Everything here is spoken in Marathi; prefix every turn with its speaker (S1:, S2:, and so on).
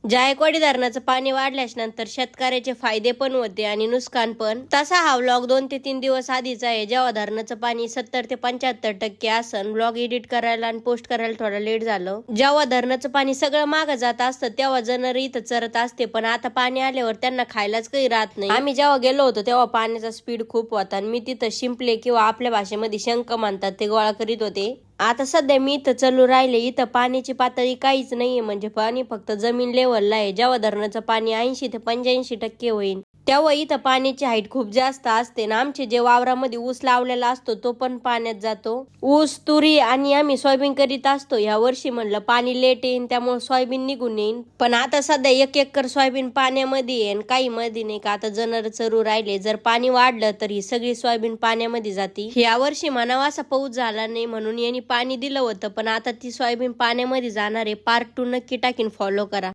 S1: जायकवाडी धरणाचं पाणी वाढल्यास नंतर शेतकऱ्याचे फायदे पण होते आणि नुकसान पण. तसा हा व्लॉग 2 ते 3 दिवस आधीचा आहे, जेव्हा धरणाचं पाणी 70 ते 75% असन. व्लॉग एडिट करायला आणि पोस्ट करायला थोडा लेट झालं. जेव्हा धरणाचं पाणी सगळं मागं जात असतं तेव्हा जनावर इथं चरत असते, पण आता पाणी आल्यावर त्यांना खायलाच काही राहत नाही. आम्ही जेव्हा गेलो होतो तेव्हा पाण्याचा स्पीड खूप होता आणि मी तिथं शिंपले किंवा आपल्या भाषेमध्ये शंख म्हणतात ते गोळा करीत होते. आता सध्या मी इथं चालू राहिले, इथं पाण्याची पातळी काहीच नाहीये, म्हणजे पाणी फक्त जमीन लेवलला आहे. जेव्हा धरणाचं पाणी 80 ते 85% होईल तेव्हा इथं पाण्याची हाईट खूप जास्त असते ना. आमचे जे वावरामध्ये ऊस लावलेला असतो तो पण पाण्यात जातो. ऊस, तुरी आणि आम्ही सोयाबीन करीत असतो. या वर्षी म्हणलं पाणी लेट येईन त्यामुळे सोयाबीन निघून येईन, पण आता सध्या 1 एकर सोयाबीन पाण्यामध्ये येईन, काही मध्ये नाही का आता जनावर चरू राहिले. जर पाणी वाढलं तर ही सगळी सोयाबीन पाण्यामध्ये जाते. या वर्षी म्हणावा असा पाऊस झाला नाही म्हणून यांनी पाणी दिलं होतं, पण आता ती सोयाबीन पाण्यामध्ये जाणार आहे. पार्ट 2 नक्की टाकीन, फॉलो करा.